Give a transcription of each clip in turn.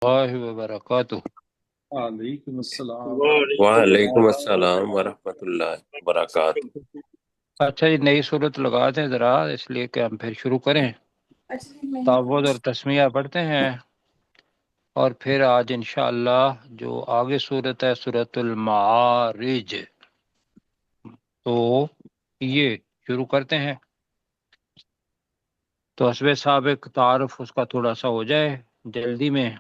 اللہ وبرکاتہ۔ وعلیکم السلام وعلیکم السلام ورحمۃ اللہ وبرکاتہ۔ اچھا جی، نئی صورت لگا دیں ذرا، اس لیے کہ ہم پھر شروع کریں۔ تعوذ اور تسمیہ پڑھتے ہیں، اور پھر آج انشاءاللہ جو آگے صورت ہے سورۃ المعارج، تو یہ شروع کرتے ہیں۔ تو حسب سابق تعارف اس کا تھوڑا سا ہو جائے جلدی میں۔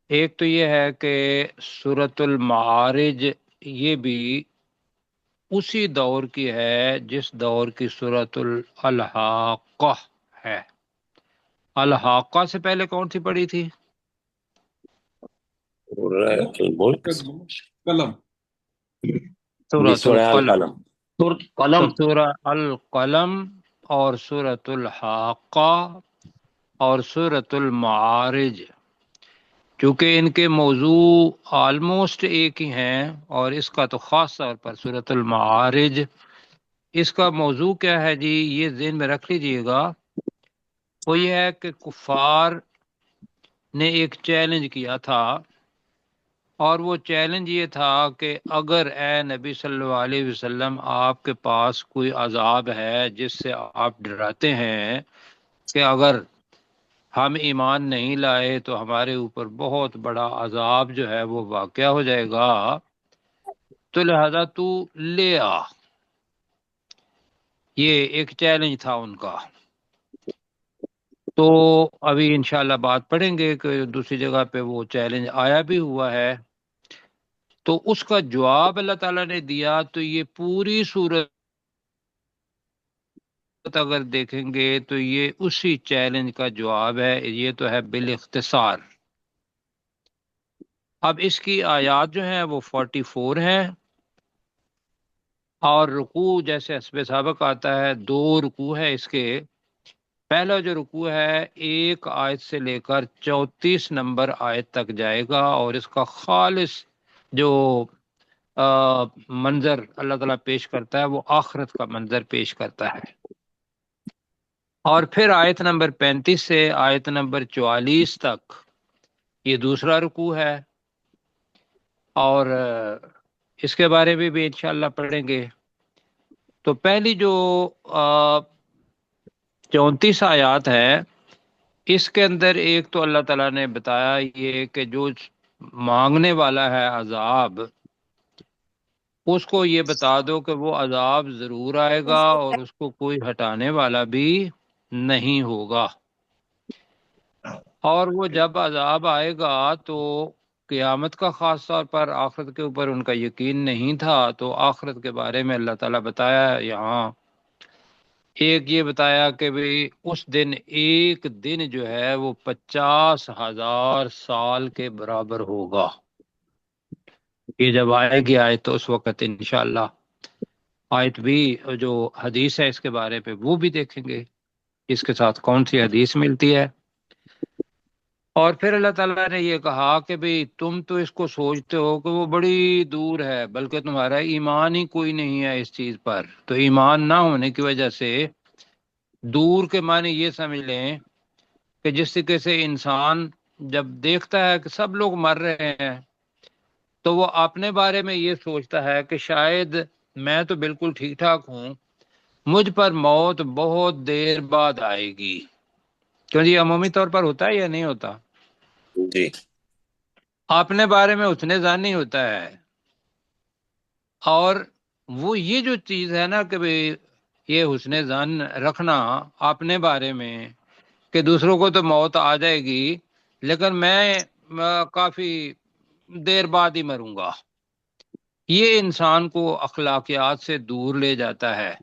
ایک تو یہ ہے کہ سورۃ المعارج یہ بھی اسی دور کی ہے جس دور کی سورۃ الحاقہ ہے۔ الحاقہ سے پہلے کون سی پڑھی تھی؟ الملک، قلم سورۃ سورہ القلم۔ القلم۔ تو سورہ القلم اور سورۃ الحاقہ اور سورۃ المعارج، چونکہ ان کے موضوع آلموسٹ ایک ہی ہیں، اور اس کا تو خاص طور پر سورۃ المعارج، اس کا موضوع کیا ہے جی، یہ ذہن میں رکھ لیجئے گا۔ وہ یہ ہے کہ کفار نے ایک چیلنج کیا تھا، اور وہ چیلنج یہ تھا کہ اگر اے نبی صلی اللہ علیہ وسلم آپ کے پاس کوئی عذاب ہے جس سے آپ ڈراتے ہیں کہ اگر ہم ایمان نہیں لائے تو ہمارے اوپر بہت بڑا عذاب جو ہے وہ واقع ہو جائے گا، تو لہذا تو لے آ۔ یہ ایک چیلنج تھا ان کا۔ تو ابھی انشاءاللہ بات پڑھیں گے کہ دوسری جگہ پہ وہ چیلنج آیا بھی ہوا ہے، تو اس کا جواب اللہ تعالیٰ نے دیا۔ تو یہ پوری صورت اگر دیکھیں گے تو یہ اسی چیلنج کا جواب ہے، یہ تو ہے بالاختصار۔ اب اس کی آیات جو ہیں وہ 44 ہیں، اور رکوع جیسے حسب سابق آتا ہے 2 رکوع ہے اس کے۔ پہلا جو رکوع ہے 1 آیت سے لے کر 34 نمبر آیت تک جائے گا، اور اس کا خالص جو منظر اللہ تعالیٰ پیش کرتا ہے وہ آخرت کا منظر پیش کرتا ہے۔ اور پھر آیت نمبر 35 سے آیت نمبر 44 تک یہ دوسرا رکوع ہے، اور اس کے بارے میں بھی انشاءاللہ پڑھیں گے۔ تو پہلی جو 34 آیات ہے، اس کے اندر ایک تو اللہ تعالیٰ نے بتایا یہ کہ جو مانگنے والا ہے عذاب، اس کو یہ بتا دو کہ وہ عذاب ضرور آئے گا، اور اس کو کوئی ہٹانے والا بھی نہیں ہوگا۔ اور وہ جب عذاب آئے گا تو قیامت کا خاص طور پر آخرت کے اوپر ان کا یقین نہیں تھا، تو آخرت کے بارے میں اللہ تعالیٰ بتایا یہاں۔ ایک یہ بتایا کہ بھی اس دن ایک دن جو ہے وہ 50,000 سال کے برابر ہوگا۔ یہ جب آئے گی آیت تو اس وقت انشاءاللہ آیت بھی جو حدیث ہے اس کے بارے پہ وہ بھی دیکھیں گے، اس کے ساتھ کون سی حدیث ملتی ہے۔ اور پھر اللہ تعالیٰ نے یہ کہا کہ بھئی تم تو اس کو سوچتے ہو کہ وہ بڑی دور ہے، بلکہ تمہارا ایمان ہی کوئی نہیں ہے اس چیز پر۔ تو ایمان نہ ہونے کی وجہ سے دور کے معنی یہ سمجھ لیں کہ جس طریقے سے انسان جب دیکھتا ہے کہ سب لوگ مر رہے ہیں تو وہ اپنے بارے میں یہ سوچتا ہے کہ شاید میں تو بالکل ٹھیک ٹھاک ہوں، مجھ پر موت بہت دیر بعد آئے گی۔ کیوں جی، عمومی طور پر ہوتا ہے یا نہیں ہوتا؟ جی، اپنے بارے میں اتنے ظانی ہوتا ہے، اور وہ یہ جو چیز ہے نا کہ بھئی یہ حسن ظن رکھنا اپنے بارے میں کہ دوسروں کو تو موت آ جائے گی لیکن میں کافی دیر بعد ہی مروں گا، یہ انسان کو اخلاقیات سے دور لے جاتا ہے۔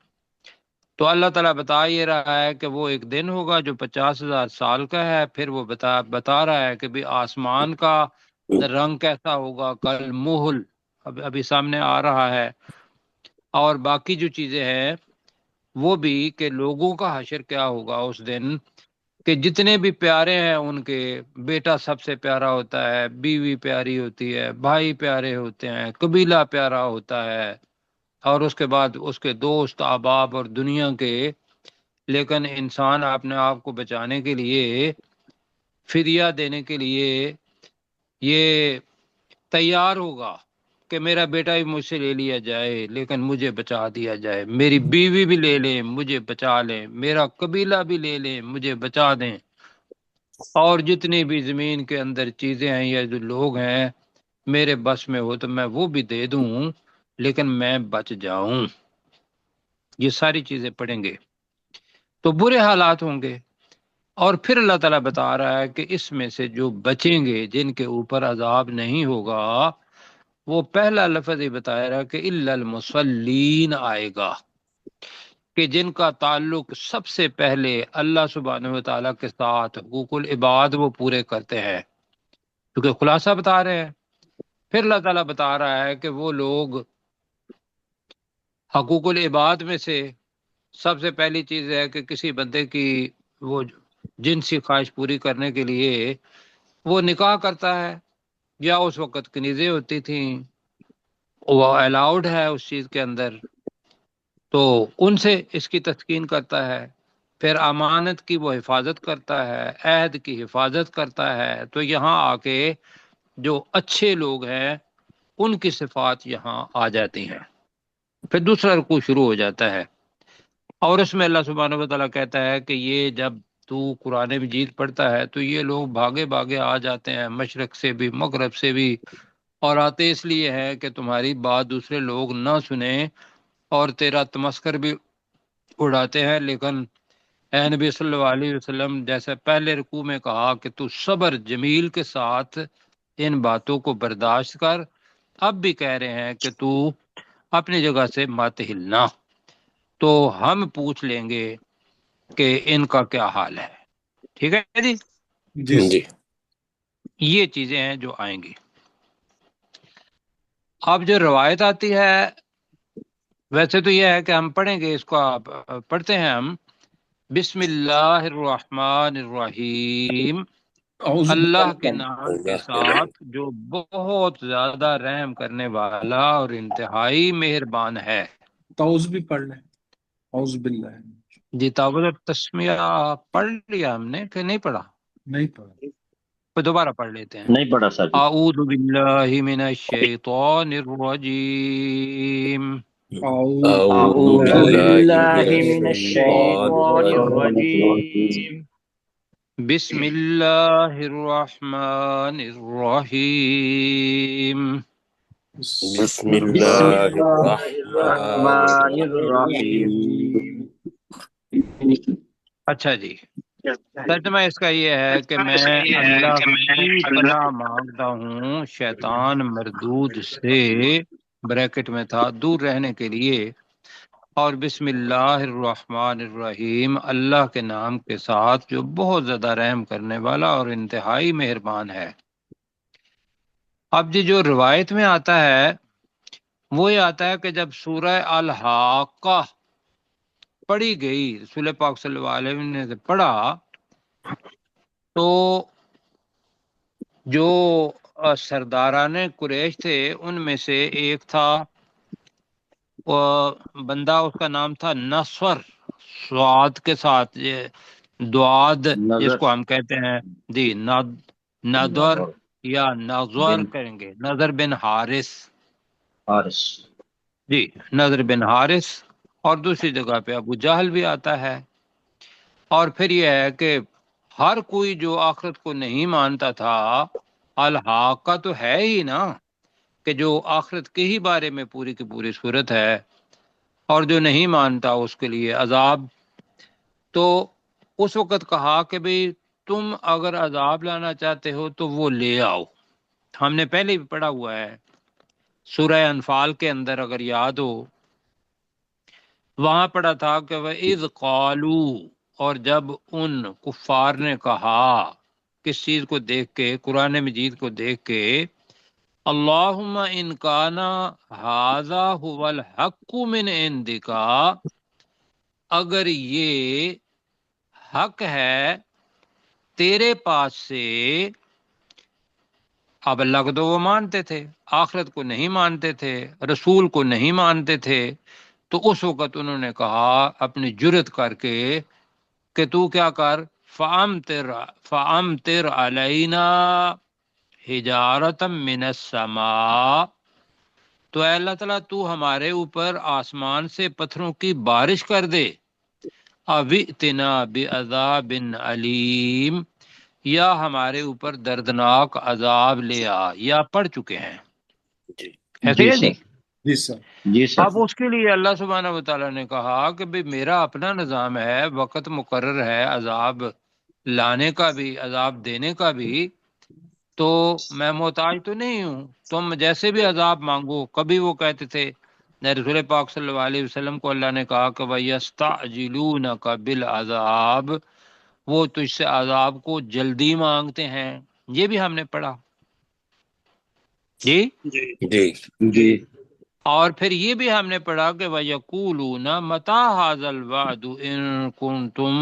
تو اللہ تعالیٰ بتا یہ رہا ہے کہ وہ ایک دن ہوگا جو 50,000 سال کا ہے۔ پھر وہ بتا رہا ہے کہ بھی آسمان کا رنگ کیسا ہوگا، کل محل ابھی سامنے آ رہا ہے، اور باقی جو چیزیں ہیں وہ بھی کہ لوگوں کا حشر کیا ہوگا اس دن، کہ جتنے بھی پیارے ہیں ان کے بیٹا سب سے پیارا ہوتا ہے، بیوی پیاری ہوتی ہے، بھائی پیارے ہوتے ہیں، قبیلہ پیارا ہوتا ہے، اور اس کے بعد اس کے دوست احباب اور دنیا کے۔ لیکن انسان اپنے آپ کو بچانے کے لیے فدیہ دینے کے لیے یہ تیار ہوگا کہ میرا بیٹا بھی مجھ سے لے لیا جائے لیکن مجھے بچا دیا جائے، میری بیوی بھی لے لیں مجھے بچا لیں، میرا قبیلہ بھی لے لیں مجھے بچا دیں، اور جتنی بھی زمین کے اندر چیزیں ہیں یا جو لوگ ہیں میرے بس میں ہو تو میں وہ بھی دے دوں لیکن میں بچ جاؤں۔ یہ ساری چیزیں پڑھیں گے تو برے حالات ہوں گے۔ اور پھر اللہ تعالیٰ بتا رہا ہے کہ اس میں سے جو بچیں گے جن کے اوپر عذاب نہیں ہوگا، وہ پہلا لفظ ہی بتایا رہا کہ الا المصلین آئے گا، کہ جن کا تعلق سب سے پہلے اللہ سبحانہ و تعالیٰ کے ساتھ حقوق العباد وہ پورے کرتے ہیں، کیونکہ خلاصہ بتا رہے ہیں۔ پھر اللہ تعالیٰ بتا رہا ہے کہ وہ لوگ حقوق العباد میں سے سب سے پہلی چیز ہے کہ کسی بندے کی وہ جنسی خواہش پوری کرنے کے لیے وہ نکاح کرتا ہے، یا اس وقت کنیزیں ہوتی تھیں وہ الاؤڈ ہے اس چیز کے اندر، تو ان سے اس کی تسکین کرتا ہے۔ پھر امانت کی وہ حفاظت کرتا ہے، عہد کی حفاظت کرتا ہے۔ تو یہاں آ کے جو اچھے لوگ ہیں ان کی صفات یہاں آ جاتی ہیں۔ پھر دوسرا رکوع شروع ہو جاتا ہے، اور اس میں اللہ سبحانہ و تعالیٰ کہتا ہے کہ یہ جب تو قرآن مجید پڑھتا ہے تو یہ لوگ بھاگے بھاگے آ جاتے ہیں، مشرق سے بھی مغرب سے بھی، اور آتے اس لیے ہے کہ تمہاری بات دوسرے لوگ نہ سنیں اور تیرا تمسخر بھی اڑاتے ہیں۔ لیکن اے نبی صلی اللہ علیہ وسلم، جیسے پہلے رکوع میں کہا کہ تو صبر جمیل کے ساتھ ان باتوں کو برداشت کر، اب بھی کہہ رہے ہیں کہ تو اپنی جگہ سے مت ہلنا، تو ہم پوچھ لیں گے کہ ان کا کیا حال ہے۔ ٹھیک ہے جی، جی جی یہ چیزیں ہیں جو آئیں گی۔ اب جو روایت آتی ہے، ویسے تو یہ ہے کہ ہم پڑھیں گے اس کو، آپ پڑھتے ہیں ہم بسم اللہ الرحمن الرحیم، اعوذ اللہ کے باللہ نام کے اللہ کے نام ساتھ جو بہت زیادہ رحم کرنے والا اور انتہائی مہربان ہے۔ تعوذ بھی پڑھ لیں، اعوذ باللہ جی تعوذ تسمیہ پڑھ لیا ہم نے کہ نہیں پڑھا؟ نہیں پڑھا۔ پھر دوبارہ پڑھ لیتے ہیں۔ نہیں پڑھا ساتھی۔ اعوذ باللہ من الشیطان الرجیم، اعوذ اعوذ اعوذ باللہ من باللہ من الشیطان الشیطان الرجیم الرجیم، بسم اللہ الرحمن الرحیم، بسم بسم اللہ اللہ الرحمن الرحمن الرحیم الرحیم۔ اچھا جی، ترجمہ اس کا یہ ہے کہ میں اللہ کی پناہ مانگتا ہوں شیطان مردود سے، بریکٹ میں تھا، دور رہنے کے لیے، اور بسم اللہ الرحمن الرحیم، اللہ کے نام کے ساتھ جو بہت زیادہ رحم کرنے والا اور انتہائی مہربان ہے۔ اب جی جو روایت میں آتا ہے وہ یہ آتا ہے کہ جب سورہ الحاقہ پڑھی گئی، رسول پاک صلی اللہ علیہ وسلم نے پڑھا تو جو سرداران قریش تھے ان میں سے ایک تھا بندہ، اس کا نام تھا نصر، سعاد کے ساتھ یہ دعاد جس نظر کو ہم کہتے ہیں جی، نظر نظر یا نظر بن کریں گے، نظر بن حارث، حارث۔ جی نظر بن حارث، اور دوسری جگہ پہ ابو جہل بھی آتا ہے۔ اور پھر یہ ہے کہ ہر کوئی جو آخرت کو نہیں مانتا تھا، الحاقہ تو ہے ہی نا، کہ جو آخرت کے ہی بارے میں پوری کی پوری صورت ہے، اور جو نہیں مانتا اس کے لیے عذاب۔ تو اس وقت کہا کہ بھئی تم اگر عذاب لانا چاہتے ہو تو وہ لے آؤ۔ ہم نے پہلے بھی پڑھا ہوا ہے سورہ انفال کے اندر، اگر یاد ہو، وہاں پڑھا تھا کہ وَإِذْ قَالُوا، اور جب ان کفار نے کہا، کس چیز کو دیکھ کے؟ قرآن مجید کو دیکھ کے، اللہم ان کانا ھذا ھو الحق من عندک، اگر یہ حق ہے تیرے پاس سے۔ اب اللہ کو تو وہ مانتے تھے، آخرت کو نہیں مانتے تھے، رسول کو نہیں مانتے تھے، تو اس وقت انہوں نے کہا اپنی جرت کر کے کہ تو کیا کر، فَأَمْطِرْ عَلَيْنَا حِجَارَةً مِّنَ السَّمَاءِ، تو اے اللہ تعالیٰ تو ہمارے اوپر آسمان سے پتھروں کی بارش کر دے، اوِئْتِنَا بِعَذَابٍ علیم، یا ہمارے اوپر دردناک عذاب لے آ، یا پڑ چکے ہیں، جی ایسے جی ہے جی۔ سر، جی سر، جی سر، اب اس کے لیے اللہ سبحانہ و تعالیٰ نے کہا کہ بھئی میرا اپنا نظام ہے، وقت مقرر ہے عذاب لانے کا بھی عذاب دینے کا بھی، تو میں محتاج تو نہیں ہوں، تم جیسے بھی عذاب مانگو۔ کبھی وہ کہتے تھے، رسول پاک صلی اللہ علیہ وسلم کو اللہ نے کہا کہ وَيَسْتَعْجِلُونَكَ بِالْعَذَابِ، وہ تجھ سے عذاب کو جلدی مانگتے ہیں، یہ بھی ہم نے پڑھا جی۔ جی جی اور پھر یہ بھی ہم نے پڑھا کہ وَيَقُولُونَ مَتَىٰ هَٰذَا الْوَعْدُ إِن كُنتُمْ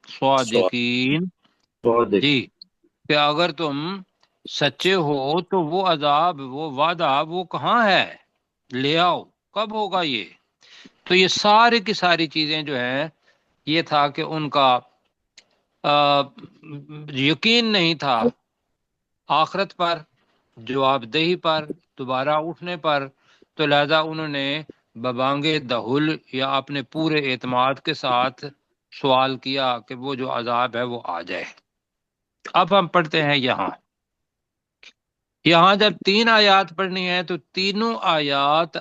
صَادِقِينَ، جی، کہ اگر تم سچے ہو تو وہ عذاب، وہ وعدہ، وہ کہاں ہے، لے آؤ، کب ہوگا یہ؟ تو یہ ساری کی ساری چیزیں جو ہیں، یہ تھا کہ ان کا یقین نہیں تھا آخرت پر، جواب دہی پر، دوبارہ اٹھنے پر، تو لہذا انہوں نے ببانگے دہل یا اپنے پورے اعتماد کے ساتھ سوال کیا کہ وہ جو عذاب ہے وہ آ جائے۔ اب ہم پڑھتے ہیں یہاں جب 3 آیات پڑھنی ہے تو تینوں آیات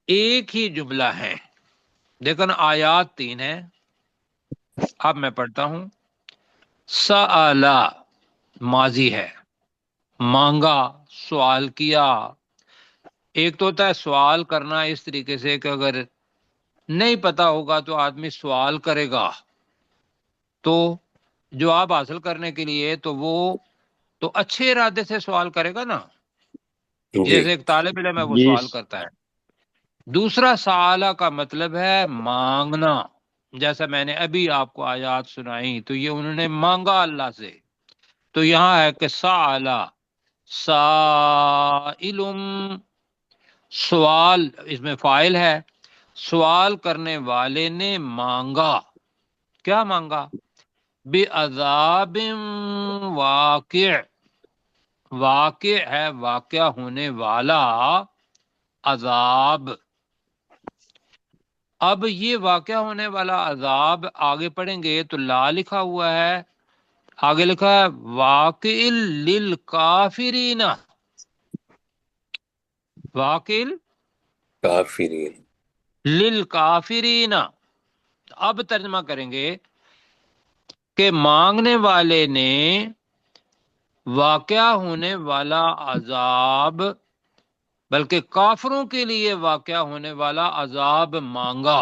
ایک ہی جملہ ہیں، لیکن آیات 3 ہیں۔ اب میں پڑھتا ہوں۔ سألا ماضی ہے، مانگا، سوال کیا۔ ایک تو ہوتا ہے سوال کرنا اس طریقے سے کہ اگر نہیں پتا ہوگا تو آدمی سوال کرے گا، تو جواب حاصل کرنے کے لیے تو وہ تو اچھے ارادے سے سوال کرے گا نا، جی جیسے ایک طالب علم ہے وہ جی سوال کرتا ہے۔ دوسرا سآلہ کا مطلب ہے مانگنا، جیسا میں نے ابھی آپ کو آیات سنائی تو یہ انہوں نے مانگا اللہ سے، تو یہاں ہے کہ سآلہ سائلم، سوال اس میں فاعل ہے، سوال کرنے والے نے مانگا، کیا مانگا؟ بعذاب واقع، واقع ہے واقع ہونے والا عذاب۔ اب یہ واقع ہونے والا عذاب آگے پڑھیں گے تو لا لکھا ہوا ہے، آگے لکھا ہے واقع للکافرین، واقع کافرین، للکافرین۔ اب ترجمہ کریں گے کہ مانگنے والے نے واقع ہونے والا عذاب، بلکہ کافروں کے لیے واقع ہونے والا عذاب مانگا۔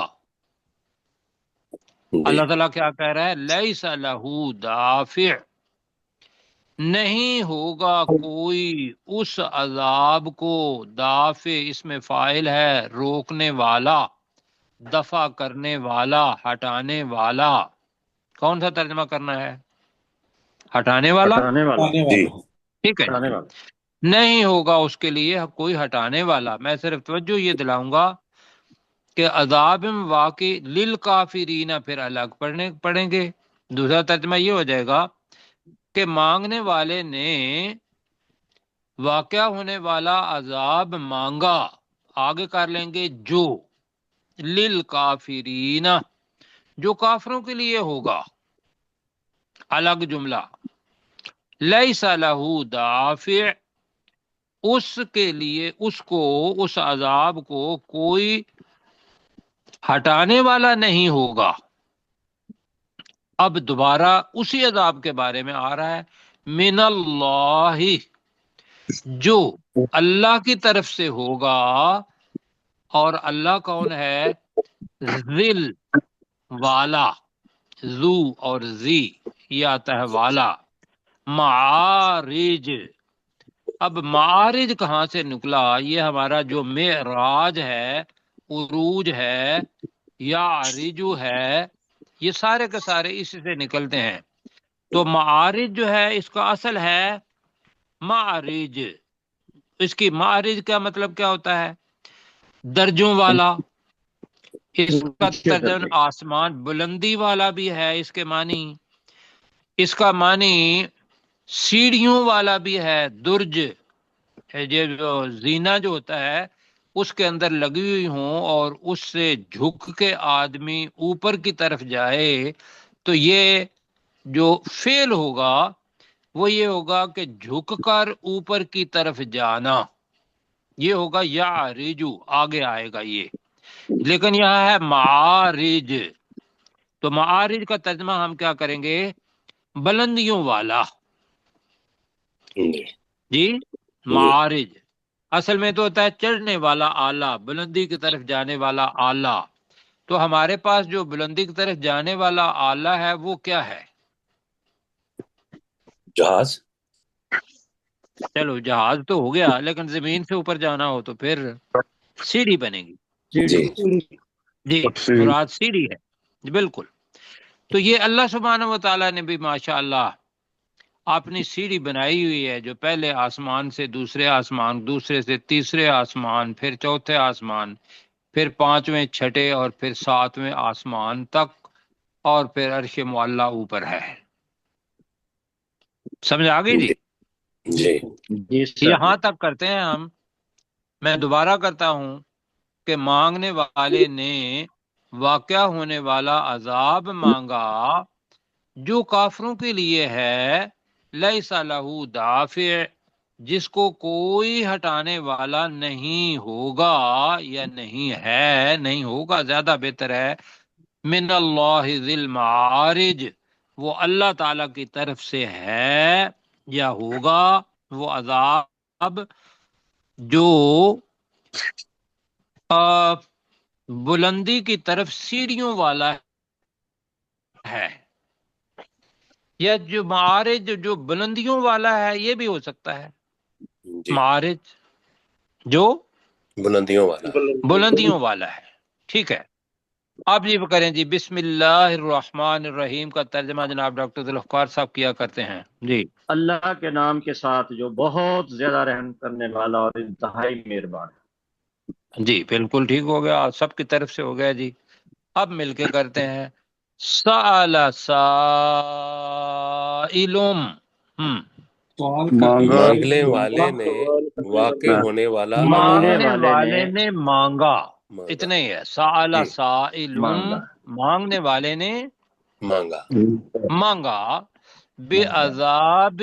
جی اللہ تعالیٰ کیا کہہ رہا ہے؟ لیس لہ دافع، نہیں ہوگا کوئی اس عذاب کو، دافع اس میں فاعل ہے، روکنے والا، دفع کرنے والا، ہٹانے والا۔ کون سا ترجمہ کرنا ہے؟ ہٹانے والا، ہٹانے والا، آنے جی والا، ٹھیک ہے، ہٹانے والا، نہیں ہوگا اس کے لیے کوئی ہٹانے والا۔ میں صرف توجہ یہ دلاؤں گا کہ عذاب واقع للکافرین پھر الگ پڑھیں گے۔ دوسرا ترجمہ یہ ہو جائے گا کہ مانگنے والے نے واقع ہونے والا عذاب مانگا، آگے کر لیں گے جو، للکافرین، جو کافروں کے لیے ہوگا، الگ جملہ۔ لیس لہ دافع، اس کے لیے، اس کو، اس عذاب کو کوئی ہٹانے والا نہیں ہوگا۔ اب دوبارہ اسی عذاب کے بارے میں آ رہا ہے، من اللہ، جو اللہ کی طرف سے ہوگا، اور اللہ کون ہے؟ ذل، والا، ذو اور زی، یہ آتا ہے والا، معارج۔ اب معارج کہاں سے نکلا؟ یہ ہمارا جو معراج ہے، عروج ہے، یا عریجو ہے، یہ سارے کے سارے اسی سے نکلتے ہیں۔ تو معارج جو ہے اس کا اصل ہے معرج، اس کی معرج کا مطلب کیا ہوتا ہے؟ درجوں والا۔ اس کا اونچے ترجمہ درجے، آسمان، بلندی والا بھی ہے اس کے معنی، اس کا معنی سیڑھیوں والا بھی ہے، درج ہے، یہ جو زینہ جو ہوتا ہے اس کے اندر لگی ہوئی ہوں اور اس سے جھک کے آدمی اوپر کی طرف جائے، تو یہ جو فعل ہوگا وہ یہ ہوگا کہ جھک کر اوپر کی طرف جانا، یہ ہوگا یا رجو، آگے آئے گا یہ، لیکن یہاں ہے معارج، تو معارج کا ترجمہ ہم کیا کریں گے؟ بلندیوں والا، جی جی جی معارج اصل میں تو ہوتا ہے چڑھنے والا آلہ، بلندی کی طرف جانے والا آلہ، تو ہمارے پاس جو بلندی کی طرف جانے والا آلہ ہے وہ کیا ہے؟ جہاز. چلو جہاز تو ہو گیا، لیکن زمین سے اوپر جانا ہو تو پھر سیڑھی بنے گی، جی جی مراد سیڑھی ہے، جی بالکل۔ تو یہ اللہ سبحانہ و تعالیٰ نے بھی ماشاء اللہ اپنی سیڑھی بنائی ہوئی ہے، جو پہلے آسمان سے دوسرے آسمان، دوسرے سے تیسرے آسمان، پھر چوتھے آسمان، پھر پانچویں، چھٹے اور پھر ساتویں آسمان تک، اور پھر عرش معلیٰ اوپر ہے۔ سمجھ آ گئی جی؟ جی جی سر یہاں تک کرتے ہیں ہم۔ میں دوبارہ کرتا ہوں کہ مانگنے والے نے واقع ہونے والا عذاب مانگا جو کافروں کے لیے ہے، لیس لہ دافع، جس کو کوئی ہٹانے والا نہیں ہوگا، یا نہیں ہے، نہیں ہوگا زیادہ بہتر ہے، من اللہ ذی المعارج، وہ اللہ تعالی کی طرف سے ہے یا ہوگا وہ عذاب جو بلندی کی طرف سیڑھیوں والا ہے، یا جو معارج جو بلندیوں والا ہے، یہ بھی ہو سکتا ہے جی معارج جو بلندیوں والا. بلندیوں والا ہے، ٹھیک ہے۔ آپ یہ کریں جی، بسم اللہ الرحمن الرحیم کا ترجمہ جناب ڈاکٹر ذوالفقار صاحب کیا کرتے ہیں جی۔ اللہ کے نام کے ساتھ جو بہت زیادہ رحم کرنے والا اور انتہائی مہربان ہے۔ جی بالکل ٹھیک ہو گیا، سب کی طرف سے ہو گیا جی۔ اب مل کے کرتے ہیں، سأل سائلم، سوال مانگا مانگنے والے نے واقع ہونے والا عذاب مانگنے والے والے نے مانگا، مانگا. اتنا ہی ہے، سأل جی سائلم، مانگا مانگنے والے نے مانگا. مانگا، بعذاب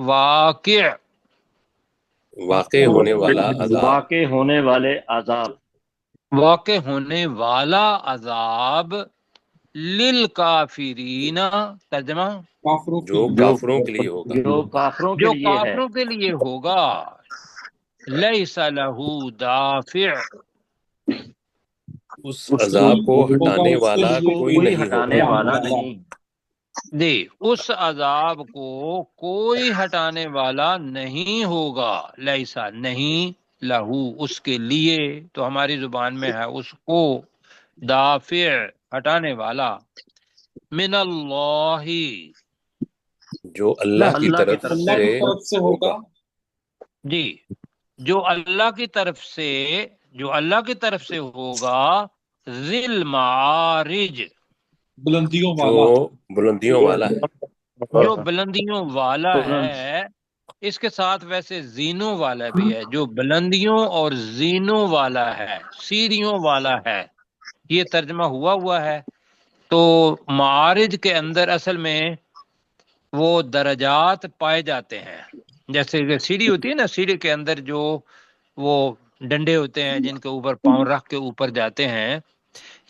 واقع، واقع ہونے والا عذاب. واقع ہونے والے عذاب، واقع ہونے والا عذاب، للکافرین، ترجمہ کافروں کے جو لیے جو کافروں کے لیے ہوگا. جو کافروں کے جو لیے ہے، کافروں کے لیے ہوگا، لیس لہ دافع، اس اس عذاب کو ہوگا ہٹانے اس کے والا اس لیے کو کوئی کوئی نہیں ہوگا. ہٹانے والا اللہ نہیں۔ دے اس عذاب کو کوئی ہٹانے والا نہیں ہوگا، لیسا نہیں، لہو اس کے لیے، تو ہماری زبان میں ہے اس کو، دافع ہٹانے والا، من اللہ، جو اللہ کی اللہ کی طرف طرف اللہ سے سے کی طرف سے ہوگا، ہوگا. جی جو اللہ کی طرف سے، جو اللہ کی طرف سے ہوگا، ذل معارج، بلندیوں جو والا، بلندیوں والا ہے. جو بلندیوں والا ترنت ہے، اس کے ساتھ ویسے زینوں والا بھی ہے، جو بلندیوں اور زینوں والا ہے، سیڑھیوں والا ہے، یہ ترجمہ ہوا ہے۔ تو معارج کے اندر اصل میں وہ درجات پائے جاتے ہیں، جیسے کہ سیڑھی ہوتی ہے نا، سیڑھی کے اندر جو وہ ڈنڈے ہوتے ہیں جن کے اوپر پاؤں رکھ کے اوپر جاتے ہیں،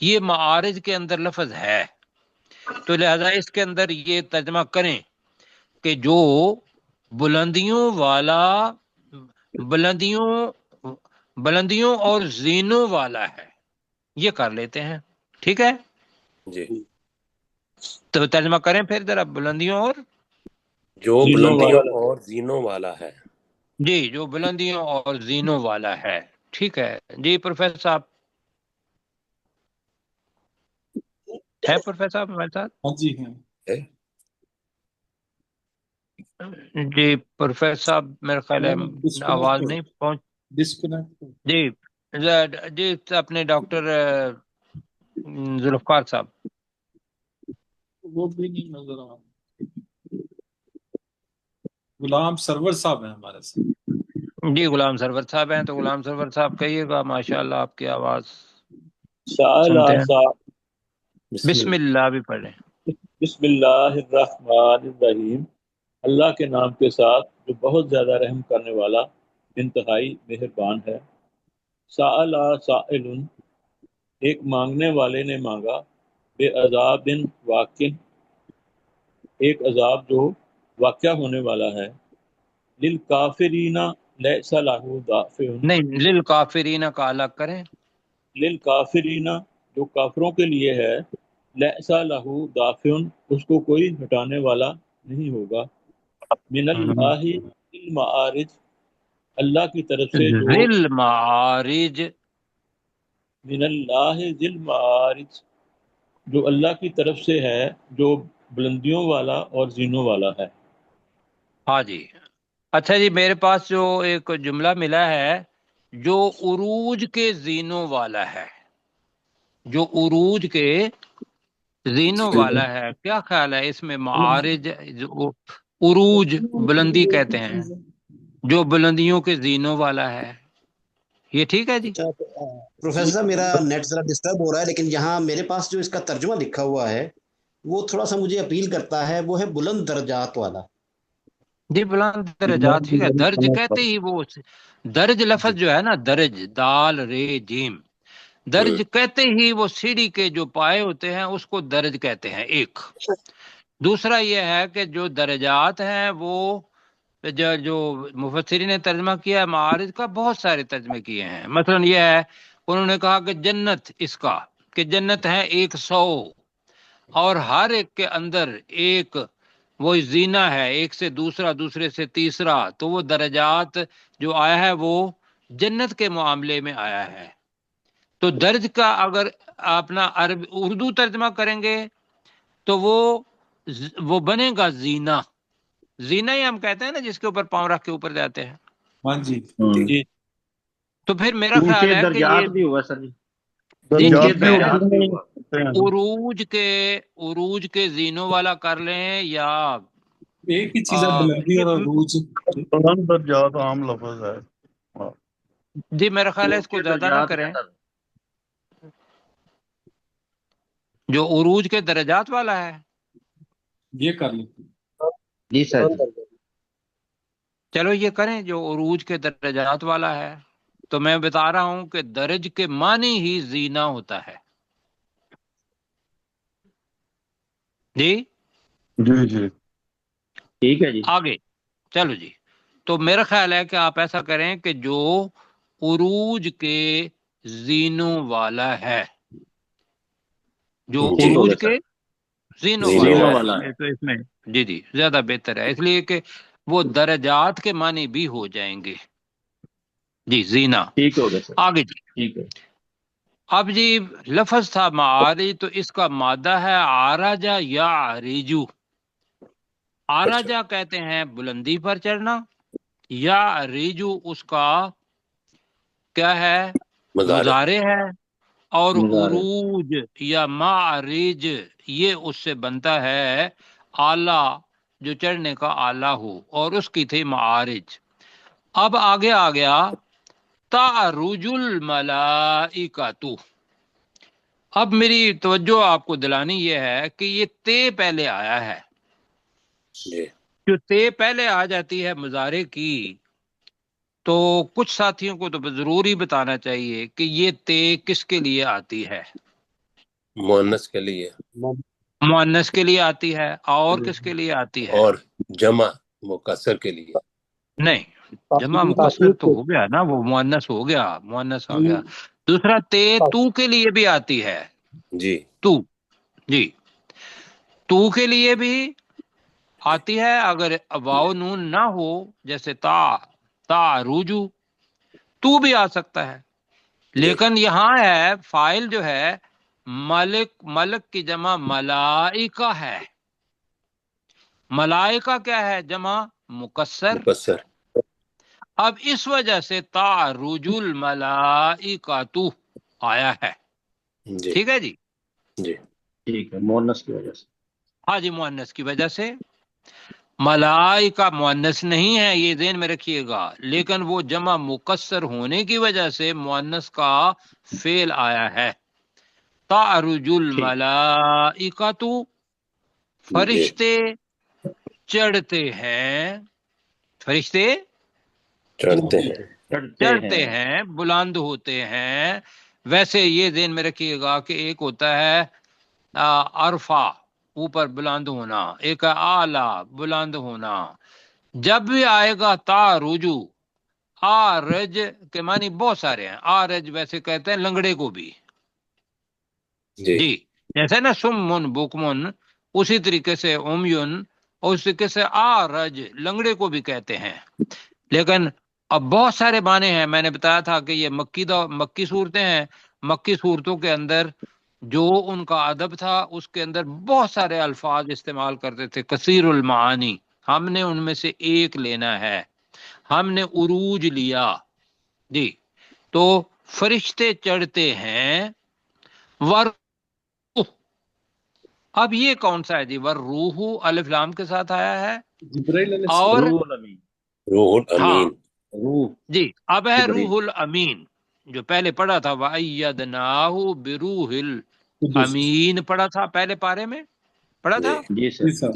یہ معارج کے اندر لفظ ہے، تو لہذا اس کے اندر یہ ترجمہ کریں کہ جو بلندیوں والا، بلندیوں بلندیوں اور زینوں والا ہے، یہ کر لیتے ہیں، ٹھیک ہے۔ جی تو ترجمہ کریں پھر ذرا، بلندیوں اور، جو بلندیوں اور زینوں والا ہے. جی جو بلندیوں اور زینوں والا ہے، ٹھیک ہے جی۔ پروفیسر صاحب ہے، پروفیسر صاحب ہمارے ساتھ؟ ہاں جی ہیں، ہے؟ جی پروفیسر صاحب میرا خیال ہے آواز نہیں پہنچ، ڈسکنیکٹ، جی جی اپنے ڈاکٹر ذوالفقار صاحب، وہ بھی نہیں نظر آ رہا۔ غلام سرور صاحب ہیں ہمارے ساتھ. جی غلام سرور صاحب ہیں، تو غلام سرور صاحب کہیے گا. ماشاءاللہ آپ کی آواز سأل سنتے ہیں. بسم بسم اللہ. اللہ بھی پڑھیں. بسم اللہ الرحمن الرحیم، اللہ کے نام کے ساتھ جو بہت زیادہ رحم کرنے والا انتہائی مہربان ہے. سأل سائل، ایک مانگنے والے نے مانگا، بے عذاب واقع، ایک عذاب جو واقع ہونے والا ہے. للکافرین لیس لہ دافع، نہیں، للکافرین کا الگ کریں. للکافرین جو کافروں کے لیے ہے، لیس لہ دافع اس کو کوئی ہٹانے والا نہیں ہوگا. من اللہ المعارج، اللہ کی طرف سے جو، ذل معارج. من اللہ ذی المعارج جو اللہ کی طرف سے ہے، جو بلندیوں والا اور زینوں والا ہے. ہاں جی. اچھا جی، میرے پاس جو ایک جملہ ملا ہے، جو عروج کے زینوں والا ہے، جو عروج کے زینوں جی والا ہے، کیا خیال ہے اس میں؟ معارج جو عروج بلندی کہتے ہیں، جو بلندیوں کے زینوں والا ہے، یہ ٹھیک ہے جی؟ اچھا پروفیسر صاحب، میرا نیٹ ذرا ڈسٹرب ہو رہا ہے، لیکن یہاں میرے پاس جو اس کا ترجمہ لکھا ہوا ہے وہ تھوڑا سا مجھے اپیل کرتا ہے، وہ ہے بلند درجات والا. جی بلند درجات ٹھیک ہے. درج کہتے ہی وہ درج لفظ جو ہے نا، درج دال رے جیم، درج کہتے ہی وہ سیڑھی کے جو پائے ہوتے ہیں اس کو درج کہتے ہیں. ایک دوسرا یہ ہے کہ جو درجات ہیں وہ جو مفسرین نے ترجمہ کیا ہے معارج کا، بہت سارے ترجمے کیے ہیں. مثلا یہ ہے، انہوں نے کہا کہ جنت، اس کا کہ جنت ہے 100 اور ہر ایک کے اندر ایک وہ زینہ ہے، ایک سے دوسرا، دوسرے سے تیسرا. تو وہ درجات جو آیا ہے وہ جنت کے معاملے میں آیا ہے. تو درج کا اگر اپنا اردو ترجمہ کریں گے تو وہ بنے گا زینہ. زینہ ہی ہم کہتے ہیں نا جس کے اوپر پاؤں رکھ کے اوپر جاتے ہیں. ہاں جی. جی تو پھر میرا خیال اونچے ہے کہ یہ درجات بھی ہوا سر جی، جی اونچے ٹھیک ہے، درجات بھی ہوا. عروج کے زینوں والا کر لیں یا ایک ہی چیز ہے بلندی اور عروج. بلند درجات عام لفظ ہے. جی میرا خیال ہے اس کو اونچے زیادہ نہ درجات کریں، زیادہ. جو عروج کے درجات والا ہے. یہ کر لیتے. جی سر جی. چلو یہ کریں جو عروج کے درجات والا ہے. تو میں بتا رہا ہوں کہ درج کے معنی ہی زینہ ہوتا ہے. جی جی جی ٹھیک ہے جی. آگے چلو جی. تو میرا خیال ہے کہ آپ ایسا کریں کہ جو عروج کے زینوں والا ہے، جو جی عروج کے زینوں زینوں والا زینوں والا. والا ہے، ہے. تو اس میں جی جی زیادہ بہتر ہے، اس لیے کہ وہ درجات کے معنی بھی ہو جائیں گے. جی زینہ. ٹھیک ہو گیا سر. آگے جی. ٹھیک ہے. اب جی لفظ تھا معارج، تو اس کا مادہ ہے آراجا یا عریجو. آراجا کہتے ہیں بلندی پر چڑھنا، یا عریجو اس کا کیا ہے؟ مزارے. مزارے ہے. اور مزار ہے. عروج یا معرج یہ اس سے بنتا ہے آلہ، جو چڑھنے کا آلہ ہو، اور اس کی تھی معارج. اب آگے آ گیا تعرج الملائکۃ. اب میری توجہ آپ کو دلانی یہ ہے کہ یہ تے پہلے آیا ہے. جی جو تے پہلے آ جاتی ہے مضارع کی، تو کچھ ساتھیوں کو تو ضروری بتانا چاہیے کہ یہ تے کس کے لیے آتی ہے. مؤنث کے لیے مؤنث کے لیے آتی ہے، اور کس کے لیے آتی ہے؟ اور جمع مکسر کے لیے. نہیں، جمع مقصر تو ہو گیا نا، وہ مؤنث ہو گیا، مؤنث ہو گیا. دوسرا تے تو کے لیے بھی آتی ہے. جی تو جی تو کے لیے بھی آتی ہے، اگر واو نون نہ ہو، جیسے تا روجو، تو بھی آ سکتا ہے. جی لیکن یہاں ہے فائل جو ہے ملک کی جمع ملائکہ ہے. ملائکہ کیا ہے؟ جمع مکسر. مکسر. اب اس وجہ سے تعرج الملائکۃ آیا ہے. جی ٹھیک ہے جی. جی ٹھیک ہے، مونس کی وجہ سے. ہاں جی، مؤنث کی وجہ سے. ملائکہ مؤنث نہیں ہے، یہ ذہن میں رکھیے گا، لیکن وہ جمع مکسر ہونے کی وجہ سے مؤنث کا فعل آیا ہے۔ تعرج الملائکۃ، فرشتے چڑھتے ہیں، فرشتے چڑھتے ہیں، چڑھتے ہیں، بلند ہوتے ہیں۔ ویسے یہ ذہن میں رکھیے گا کہ ایک ہوتا ہے عرفہ، اوپر بلند ہونا، ایک ہے اعلیٰ، بلند ہونا۔ جب بھی آئے گا تارجو، آرج کے معنی بہت سارے ہیں، آرج ویسے کہتے ہیں لنگڑے کو بھی، جی جیسے نا سمن بکمن، اسی طریقے سے امیون، اسی طریقے سے آرج لنگڑے کو بھی کہتے ہیں۔ لیکن اب بہت سارے معنی ہیں، میں نے بتایا تھا کہ یہ مکی صورتیں ہیں، مکی صورتوں کے اندر جو ان کا ادب تھا اس کے اندر بہت سارے الفاظ استعمال کرتے تھے، کثیر المعانی۔ ہم نے ان میں سے ایک لینا ہے، ہم نے عروج لیا، جی۔ تو فرشتے چڑھتے ہیں، ور، اب یہ کون سا ہے جی؟ ور روح الف لام کے ساتھ آیا ہے، جبرائیل علیہ اور السلام، روح الامین، روح ہاں الامین، روح جی، اب ہے جبرائیل، روح الامین جو پہلے پڑھا تھا، وَأَيَّدْنَاهُ بِرُوحِ قدس، الامین پڑھا تھا، پہلے پارے میں پڑھا جی تھا، جی جی سر، سر،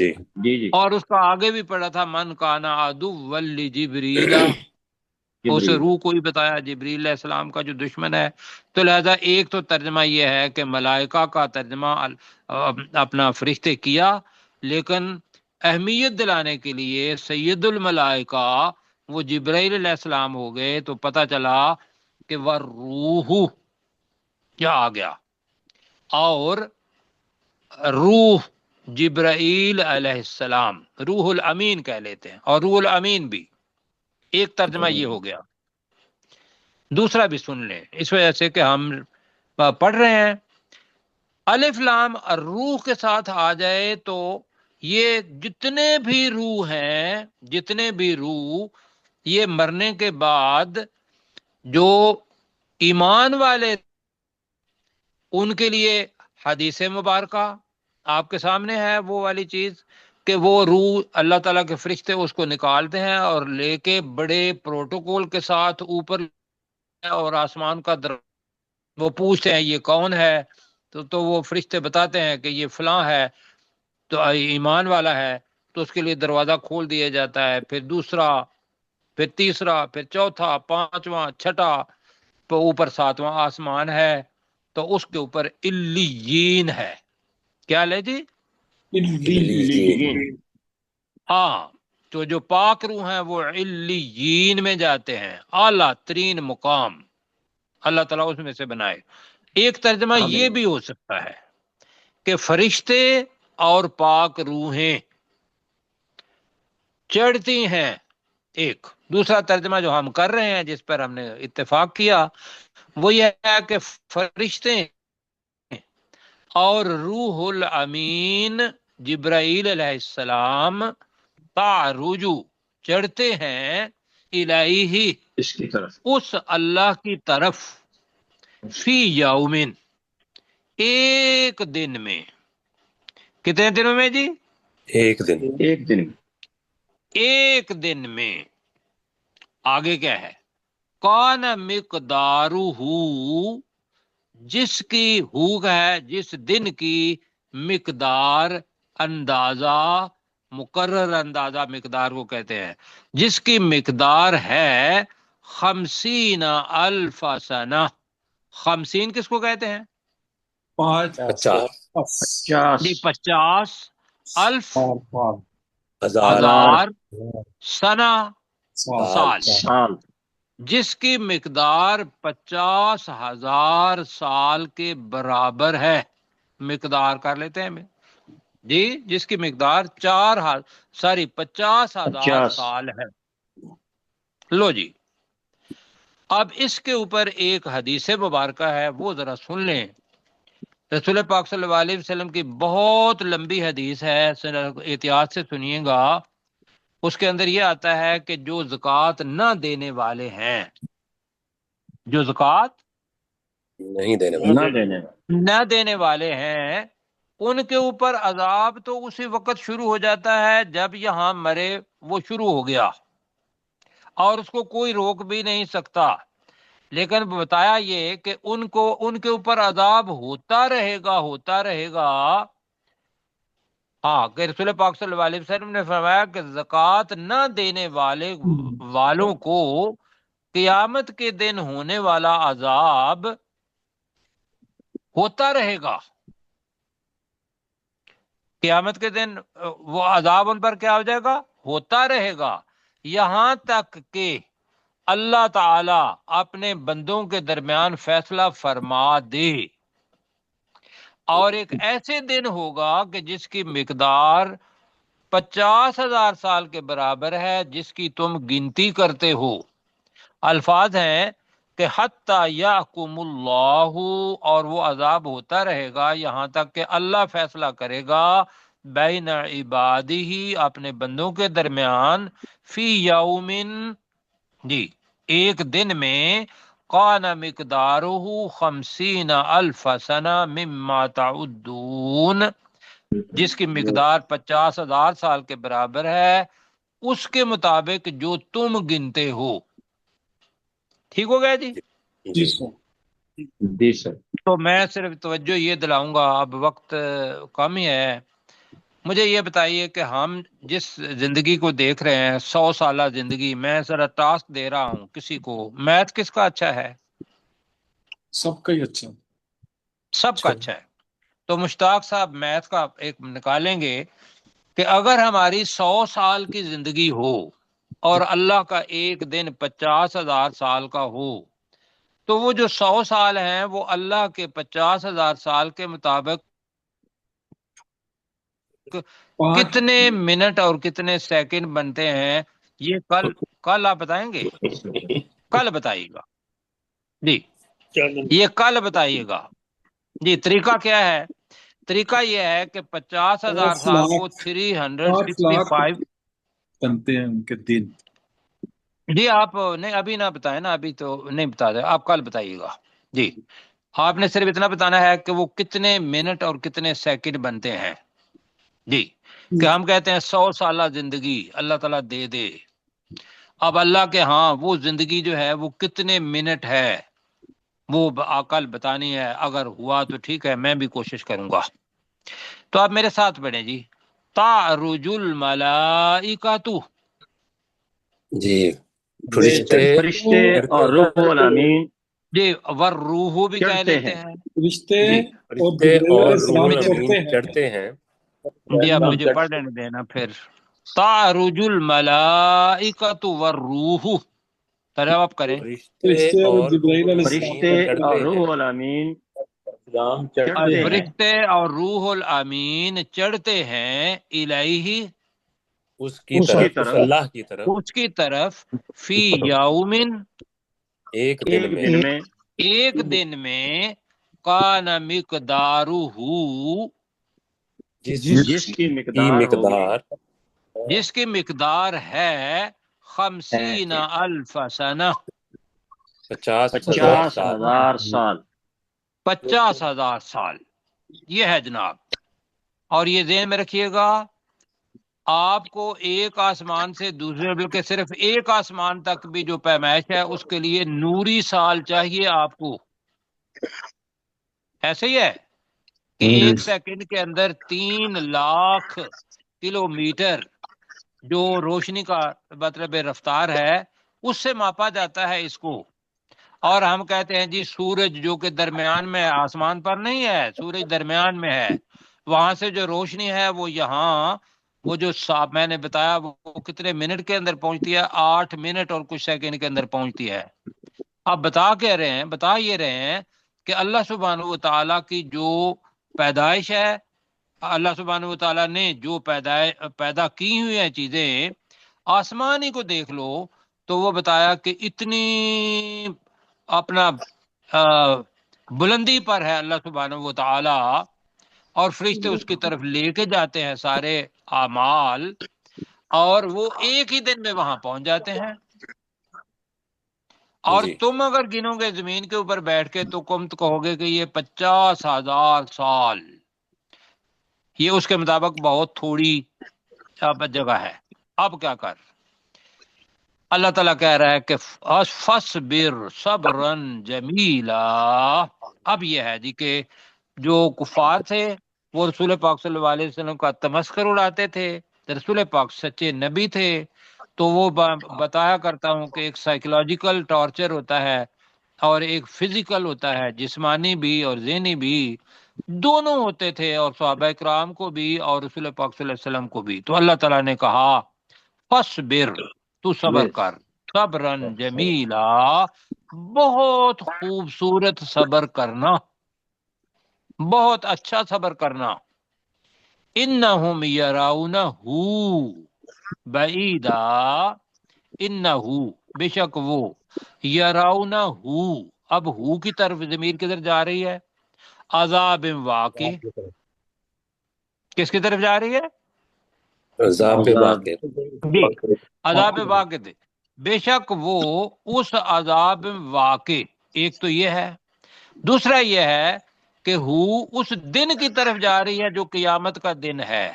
جی جی اور اس کا آگے بھی پڑھا تھا من کان عدوا لجبریل، اسے جبریل، روح کو ہی بتایا، جبریل علیہ السلام کا جو دشمن ہے۔ تو لہذا ایک تو ترجمہ یہ ہے کہ ملائکہ کا ترجمہ اپنا فرشتے کیا، لیکن اہمیت دلانے کے لیے سید الملائکہ وہ جبرائیل علیہ السلام ہو گئے، تو پتہ چلا کہ وہ روح کیا آ گیا، اور روح جبرائیل علیہ السلام روح الامین کہہ لیتے ہیں، اور روح الامین بھی ایک ترجمہ یہ ہو گیا۔ دوسرا بھی سن لیں، اس وجہ سے کہ ہم پڑھ رہے ہیں، الف لام روح کے ساتھ آ جائے تو یہ جتنے بھی روح ہیں، جتنے بھی روح، یہ مرنے کے بعد جو ایمان والے ان کے لیے حدیث مبارکہ آپ کے سامنے ہے، وہ والی چیز کہ وہ روح اللہ تعالیٰ کے فرشتے اس کو نکالتے ہیں اور لے کے بڑے پروٹوکول کے ساتھ اوپر، اور آسمان کا وہ پوچھتے ہیں یہ کون ہے، تو وہ فرشتے بتاتے ہیں کہ یہ فلاں ہے، تو ایمان والا ہے، تو اس کے لیے دروازہ کھول دیا جاتا ہے، پھر دوسرا، پھر تیسرا، پھر چوتھا، پانچواں، چھٹا، تو اوپر ساتواں آسمان ہے، تو اس کے اوپر علیین ہے، کیا لے جی؟ علیین، ہاں، تو جو پاک روح ہیں وہ علیین میں جاتے ہیں، اعلیٰ ترین مقام اللہ تعالیٰ اس میں سے بنائے۔ ایک ترجمہ یہ آمین، بھی ہو سکتا ہے کہ فرشتے اور پاک روحیں چڑھتی ہیں، ایک دوسرا ترجمہ جو ہم کر رہے ہیں، جس پر ہم نے اتفاق کیا، وہ یہ ہے کہ فرشتے اور روح الامین جبرائیل علیہ السلام تعرجو چڑھتے ہیں الہی اس کی طرف، اس اللہ کی طرف، فی یومن ایک دن میں، کتنے دنوں میں جی؟ ایک دن، ایک دن، ایک دن میں۔ آگے کیا ہے؟ کان مقدارہ، جس کی ہے جس دن کی مقدار، اندازہ، مقرر اندازہ مقدار کو کہتے ہیں، جس کی مقدار ہے 50,000 سنہ۔ 50 کس کو کہتے ہیں 50 جی؟ 50 50,000 ہزار ہزار سنہ سال، سال، سال، جس کی مقدار 50,000 سال کے برابر ہے، مقدار کر لیتے ہیں جی، جس کی مقدار 50,000 50 سال ہے۔ لو جی، اب اس کے اوپر ایک حدیث مبارکہ ہے، وہ ذرا سن لیں۔ رسول پاک صلی اللہ علیہ وسلم کی بہت لمبی حدیث ہے، احتیاط سے سنیے گا۔ اس کے اندر یہ آتا ہے کہ جو زکوٰۃ نہ دینے والے ہیں، جو زکوٰۃ نہیں دینے نہ والے، دینے، نہ دینے والے ہیں، ان کے اوپر عذاب تو اسی وقت شروع ہو جاتا ہے جب یہاں مرے وہ شروع ہو گیا، اور اس کو کوئی روک بھی نہیں سکتا، لیکن بتایا یہ کہ ان کے اوپر عذاب ہوتا رہے گا. ہاں، کہ رسول پاک صلی اللہ علیہ وسلم نے فرمایا کہ زکوٰۃ نہ دینے والوں کو قیامت کے دن ہونے والا عذاب ہوتا رہے گا. قیامت کے دن وہ عذاب ان پر کیا ہو جائے گا؟ ہوتا رہے گا، یہاں تک کہ اللہ تعالی اپنے بندوں کے درمیان فیصلہ فرما دے. اور ایک ایسے دن ہوگا کہ جس کی مقدار 50,000 سال کے برابر ہے، جس کی تم گنتی کرتے ہو. الفاظ ہیں کہ حتی یحکم اللہ، اور وہ عذاب ہوتا رہے گا یہاں تک کہ اللہ فیصلہ کرے گا بین عبادہ، اپنے بندوں کے درمیان، فی یومن، جی، ایک دن میں، کان مقدارہ 50,000 سنہ مما تعدون، جس کی مقدار 50,000 سال کے برابر ہے اس کے مطابق جو تم گنتے ہو. ٹھیک ہو گیا جی؟ جی جی سر. جی سر. تو میں صرف توجہ یہ دلاؤں گا، اب وقت کم ہی ہے. مجھے یہ بتائیے کہ ہم جس زندگی کو دیکھ رہے ہیں 100 سالہ زندگی، میں ذرا ٹاسک دے رہا ہوں کسی کو، میتھ کس کا اچھا ہے؟ سب کا ہی اچھا. سب کا اچھا ہے. تو مشتاق صاحب میتھ کا ایک نکالیں گے کہ اگر ہماری 100 سال کی زندگی ہو اور اللہ کا ایک دن 50,000 سال کا ہو، تو وہ جو 100 سال ہیں وہ اللہ کے 50,000 سال کے مطابق کتنے منٹ اور کتنے سیکنڈ بنتے ہیں؟ یہ کل آپ بتائیں گے؟ کل بتائیے گا جی، یہ کل بتائیے گا جی. طریقہ کیا ہے؟ طریقہ یہ ہے کہ 50,000 سال کو 365. بنتے ہیں ان کے دن. جی آپ نہیں ابھی نہ بتائیں نا، ابھی تو نہیں بتا دیں، آپ کل بتائیے گا جی. آپ نے صرف اتنا بتانا ہے کہ وہ کتنے منٹ اور کتنے سیکنڈ بنتے ہیں جی. کہ ہم کہتے ہیں 100 سالہ زندگی اللہ تعالیٰ دے دے. اب اللہ کے ہاں وہ زندگی جو ہے وہ کتنے منٹ ہے وہ کل بتانی ہے. اگر ہوا تو ٹھیک ہے، میں بھی کوشش کروں گا. تو آپ میرے ساتھ پڑھیں جی. تعرج الملائکۃ، جی، فرشتے اور روح الامین جی، والروح بھی کہہ چڑھتے لیتے ہیں. ہیں رشتے جی. اور فرشتے جبرائیل اور علیہ روح السلام الامین چڑھتے ہیں. چڑھتے ہیں. جی اب مجھے پڑھ لینے دینا پھر. تعرج الملائکۃ والروح، ترجمہ کریں. فرشتے اور اور روح جبرائیل علیہ السلام الامین فرشتے چڑھتے اور چڑھتے ہیں. ہیں. روح الامین اسلام چڑھتے چڑھتے ہیں فرشتے اور روح الامین چڑھتے ہیں الیہ، اس کی اس کی طرف، اس طرف اللہ کی طرف، اس کی طرف، فی یومن، ایک ایک دن میں، دن میں، ایک دن میں، کان مقدارہ، جس کی مقدار ہوگی جس کی مقدار ہے 50,000 سنہ، 50,000 سال. 50,000 سال. 50,000 سال. یہ ہے جناب. اور یہ ذہن میں رکھیے گا، آپ کو ایک آسمان سے دوسرے، بلکہ صرف ایک آسمان تک بھی جو پیمائش ہے اس کے لیے نوری سال چاہیے آپ کو. ایسے ہی ہے کہ ایک سیکنڈ کے اندر 3 لاکھ کلومیٹر جو روشنی کا مطلب رفتار ہے اس سے ماپا جاتا ہے اس کو. اور ہم کہتے ہیں جی سورج جو کہ درمیان میں ہے، آسمان پر نہیں ہے، سورج درمیان میں ہے، وہاں سے جو روشنی ہے وہ یہاں، وہ جو میں نے بتایا وہ کتنے منٹ کے اندر پہنچتی ہے؟ 8 منٹ اور کچھ سیکنڈ کے اندر پہنچتی ہے. آپ بتا یہ رہے ہیں کہ اللہ سبحانہ و تعالیٰ کی جو پیدائش ہے، اللہ سبحانہ و تعالیٰ نے جو پیدا کی ہوئی ہیں چیزیں، آسمان ہی کو دیکھ لو تو وہ بتایا کہ اتنی اپنا بلندی پر ہے اللہ سبحانہ و تعالی، اور فرشتے اس کی طرف لے کے جاتے ہیں سارے اعمال، اور وہ ایک ہی دن میں وہاں پہنچ جاتے ہیں. اور جی، تم اگر گنو گے زمین کے اوپر بیٹھ کے تو تم کہو گے کہ یہ 50,000 سال. یہ اس کے مطابق بہت تھوڑی جگہ ہے. اب کیا کر، اللہ تعالیٰ کہہ رہا ہے کہ فصبر صبرا جمیلا. اب یہ ہے جی کہ جو کفار تھے وہ رسول پاک صلی اللہ علیہ وسلم کا تمسخر اڑاتے تھے. رسول پاک سچے نبی تھے، تو وہ بتایا کرتا ہوں کہ ایک سائیکولوجیکل ٹارچر ہوتا ہے اور ایک فزیکل ہوتا ہے، جسمانی بھی اور ذہنی بھی، دونوں ہوتے تھے، اور صحابہ کرام کو بھی اور رسول پاک صلی اللہ علیہ وسلم کو بھی. تو اللہ تعالیٰ نے کہا فصبر، تو صبر کر، صبرن جمیلا، بہت خوبصورت صبر کرنا، بہت اچھا صبر کرنا. انہم یراونہ بعیدا، انہو بے شک وہ، یراونہ، اب ہو کی طرف ضمیر کدھر جا رہی ہے؟ عذاب واقع. کس کی طرف جا رہی ہے؟ عذاب واقع. جی، عذاب واقع تھے. بے شک وہ اس عذاب واقع، ایک تو یہ ہے. دوسرا یہ ہے کہ اس دن کی طرف جا رہی ہے جو قیامت کا دن ہے.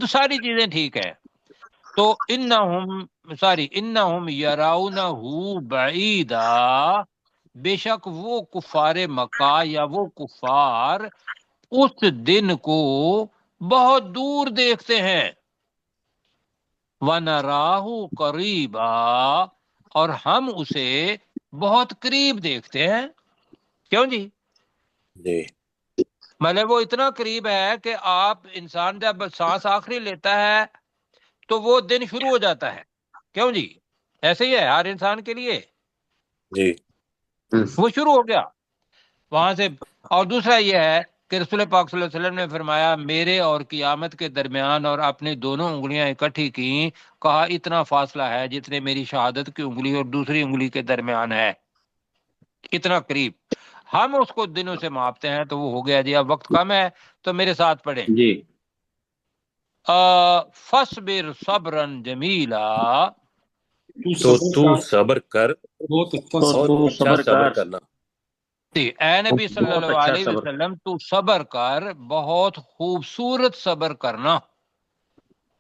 تو ساری چیزیں ٹھیک ہے. تو انہم یراونہ بعیدا، بے شک وہ کفار مکہ یا وہ کفار اس دن کو بہت دور دیکھتے ہیں. وَنَرَاهُ قَرِيبًا، اور ہم اسے بہت قریب دیکھتے ہیں. کیوں جی؟ جی مطلب وہ اتنا قریب ہے کہ آپ انسان جب سانس آخری لیتا ہے تو وہ دن شروع ہو جاتا ہے. کیوں جی؟ ایسے ہی ہے ہر انسان کے لیے، جی وہ شروع ہو گیا وہاں سے. اور دوسرا یہ ہے کہ رسول پاک صلی اللہ علیہ وسلم نے فرمایا میرے اور قیامت کے درمیان اور اپنی دونوں انگلیاں اکٹھی کی، کہا اتنا فاصلہ ہے جتنے میری شہادت کی انگلی اور دوسری انگلی کے درمیان ہے، اتنا قریب. ہم اس کو دنوں سے ماپتے ہیں تو وہ ہو گیا جی. اب وقت کم ہے تو میرے ساتھ پڑھیں. جی فصبر صبرا جمیلا، تو صبر کر، بہت اچھا تو بہت تو اچھا صبر صبر کر، کرنا. اے نبی صلی بہت اللہ اچھا علیہ صبر. وسلم تو صبر کر، بہت خوبصورت صبر کرنا.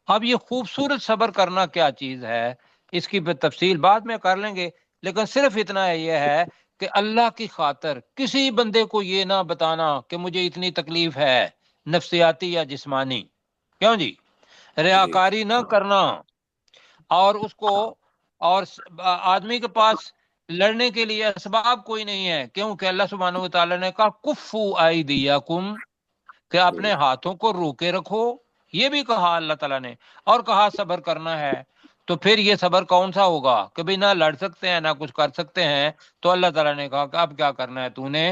اب یہ خوبصورت صبر کرنا کیا چیز ہے، اس کی تفصیل بعد میں کر لیں گے، لیکن صرف اتنا یہ ہے کہ اللہ کی خاطر کسی بندے کو یہ نہ بتانا کہ مجھے اتنی تکلیف ہے نفسیاتی یا جسمانی. کیوں جی؟ جی ریاکاری نہ کرنا. اور اس کو، اور آدمی کے پاس لڑنے کے لیے اسباب کوئی نہیں ہے، کیونکہ اللہ سبحانہ و تعالیٰ نے کہا کفو ایدیکم، کہ اپنے ہاتھوں کو روکے رکھو. یہ بھی کہا اللہ تعالیٰ نے، اور کہا صبر کرنا ہے. تو پھر یہ صبر کون سا ہوگا کہ بھئی نہ لڑ سکتے ہیں نہ کچھ کر سکتے ہیں. تو اللہ تعالیٰ نے کہا کہ اب کیا کرنا ہے، تو نے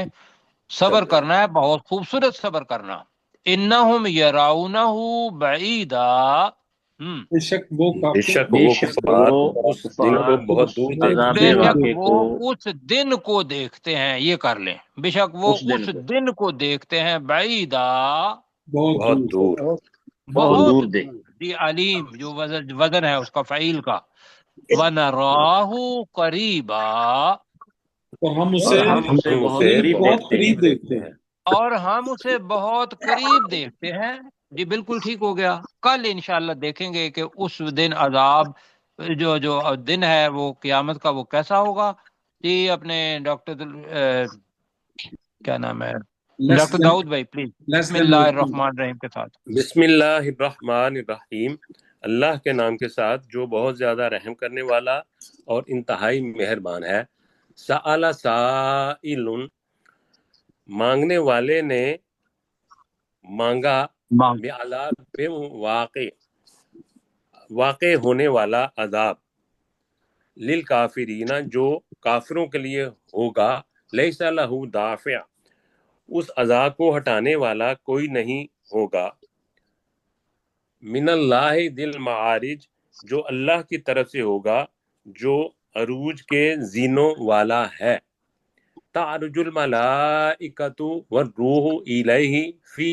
صبر کرنا ہے، بہت خوبصورت صبر کرنا. انہم یراونہ بعیدا، بے شک وہ بے شک وہ کفار اس دن کو بہت دور عذاب بے دیکھتے ہیں. شک واقع وہ کو، اس دن کو دیکھتے ہیں، یہ کر لیں، بے شک وہ اس کو دن کو دیکھتے ہیں، بعیدا، بہت بہت دور. دور. بہت بہت دور دے. دور. دی علیم جو وزن ہے اس کا فعیل کا. وَنَرَاهُ قَرِيبًا، اور ہم اور اسے ہم اسے ہم بہت اسے قریب بہت بہت دیکھتے ہیں. قریب قریب دیکھتے دیکھتے ہیں. ہیں. اور ہم اسے بہت قریب دیکھتے ہیں. جی بالکل ٹھیک ہو گیا. کل انشاءاللہ دیکھیں گے کہ اس دن عذاب جو دن ہے وہ قیامت کا وہ کیسا ہوگا. جی اپنے ڈاکٹر کیا نام ہے، لیس ڈاکٹر دین داؤد بھائی پلیز لیس بسم دین اللہ الرحمن الرحیم کے ساتھ. بسم اللہ الرحمن الرحیم. اللہ کے نام کے ساتھ جو بہت زیادہ رحم کرنے والا اور انتہائی مہربان ہے. سأل سائل، مانگنے والے نے مانگا، بعذاب واقع ہونے والا عذاب، للکافرین جو کافروں کے لیے ہوگا، لیس لہ دافع، اس عذاب کو ہٹانے والا کوئی نہیں ہوگا، من اللہ ذی المعارج، جو اللہ کی طرف سے ہوگا جو عروج کے زینوں والا ہے. تعرج الملائکۃ والروح الیہ فی